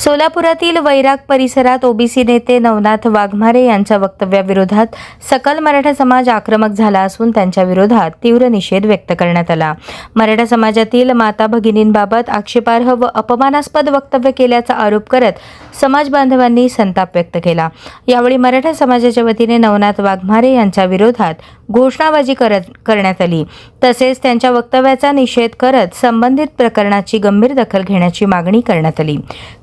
सोलापुरातील वैराग परिसरात ओबीसी नेते नवनाथ वाघमारे यांच्या वक्तव्याविरोधात सकल मराठा समाज आक्रमक झाला असून त्यांच्या विरोधात तीव्र निषेध व्यक्त करण्यात आला। मराठा समाजातील माता भगिनींबाबत आक्षेपार्ह व अपमानास्पद वक्तव्य केल्याचा आरोप करत समाज बांधवांनी संताप व्यक्त केला। यावेळी मराठा समाजाच्या वतीने नवनाथ वाघमारे यांच्या विरोधात घोषणाबाजी करण्यात आली। तसेच त्यांच्या वक्तव्याचा निषेध करत संबंधित प्रकरणाची गंभीर दखल घेण्याची मागणी करण्यात आली।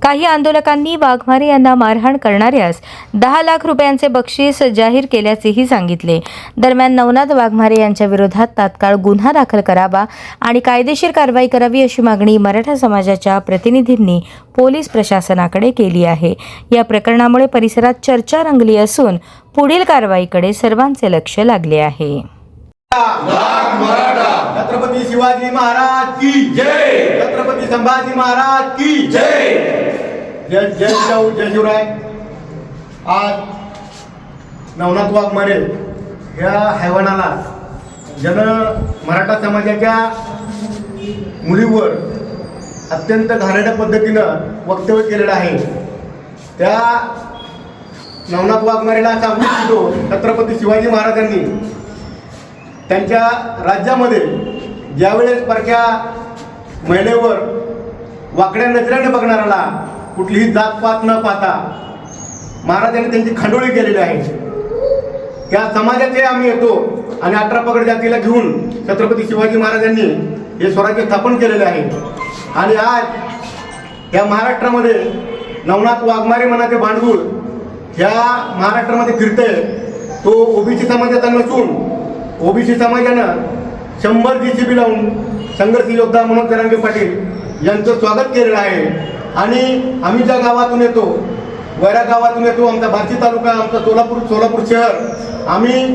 काही आंदोलकांनी वाघमारे यांना मारहाण करणाऱ्यास 10 लाख रुपयांचे बक्षीस जाहीर केल्याचेही सांगितले। दरम्यान नवनाथ वाघमारे यांच्या विरोधात तात्काळ गुन्हा दाखल करावा आणि कायदेशीर कारवाई करावी अशी मागणी मराठा समाजाच्या प्रतिनिधींनी पोलीस प्रशासनाकडे केली आहे। या प्रकरणामुळे परिसरात चर्चा रंगली असून पुढील कारवाईकडे सर्वांचे लक्ष लागले आहे। छत्रपती शिवाजी महाराज की जय, छत्रपती संभाजी महाराज की जय। जय जय जय शिवराय। आज नवनाथ वाघमारे या हैवानाला मराठा समाजाच्या मुलीवर अत्यंत घाणेरड्या पद्धतीनं वक्तव्य केलेलं आहे। त्या नवनाथ वाघमारेला सांगू इच्छितो, छत्रपती शिवाजी महाराजांनी त्यांच्या राज्यामध्ये ज्यावेळेस परक्या महिलेवर वाकड्या नजरेने बघणाऱ्याला कुठलीही जातपात न पाहता महाराजांनी त्यांची खंडोळी केलेली आहे। त्या समाजाचे आम्ही येतो आणि 18 पगड जातीला घेऊन छत्रपती शिवाजी महाराजांनी हे स्वराज्य स्थापन केलेले आहे। आणि आज या महाराष्ट्रामध्ये नवनाथ वाघमारे मनाचे भांडवल ह्या महाराष्ट्रामध्ये फिरते। तो ओबीसी समाजाचा नसून ओबीसी समाजानं 100 JCB लावून संघर्ष योद्धा मनोज जरांगे पाटील यांचं स्वागत केलेलं आहे। आणि आम्ही ज्या गावातून येतो, वैराग गावातून येतो, आमचा बार्शी तालुका, आमचा सोलापूर शहर, आम्ही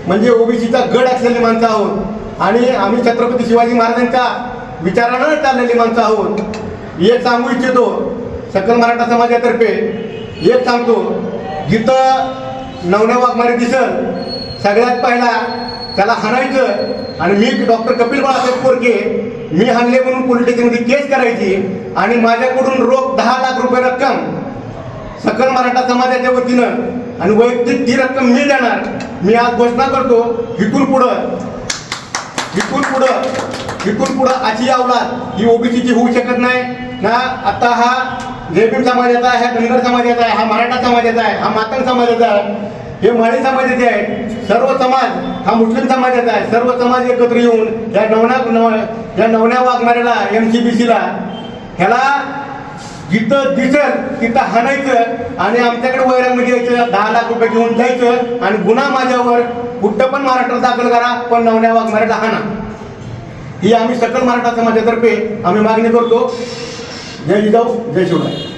म्हणजे ओबीसीचा गड असलेली माणसं आहोत आणि आम्ही छत्रपती शिवाजी महाराजांच्या विचारानं चाललेली माणसं आहोत। एक सांगू इच्छितो, सकल मराठा समाजातर्फे एक सांगतो, जिथं नवनाथ वाघमारे दिसल सगळ्यात पहिला त्याला हाणायचं आणि मी डॉक्टर कपिल बाळासाहेब कोरके मी हाणले म्हणून पोलीस स्टेशनमध्ये केस करायची आणि माझ्याकडून रोख 10 लाख रुपये रक्कम सकल मराठा समाजाच्या वतीनं आणि वैयक्तिक ती रक्कम मी देणार। मी आज घोषणा करतो, इथून पुढं अशी अवलाद ही ओबीसीची होऊ शकत नाही ना। आता हा जयभीम समाजाचा आहे, हा धनगर समाजाचा आहे, हा मराठा समाजाचा आहे, हा मातंग समाजाचा आहे, हे माळी समाजाचे आहे, सर्व समाज हा मुस्लिम समाजाचा आहे। सर्व समाज एकत्र येऊन या नवनाथ वाघमारेला MCBCला ह्याला जिथं दिसेल तिथं हाणायचं आणि आमच्याकडे वैरागमध्ये यायचं, 10 लाख रुपये घेऊन जायचं आणि गुन्हा माझ्यावर कुठं पण महाराष्ट्रात दाखल करा, पण नवनाथ वाघमारेला हाणा, ही आम्ही सकल मराठा समाजातर्फे आम्ही मागणी करतो। जय जिजाऊ, जय शिवराय।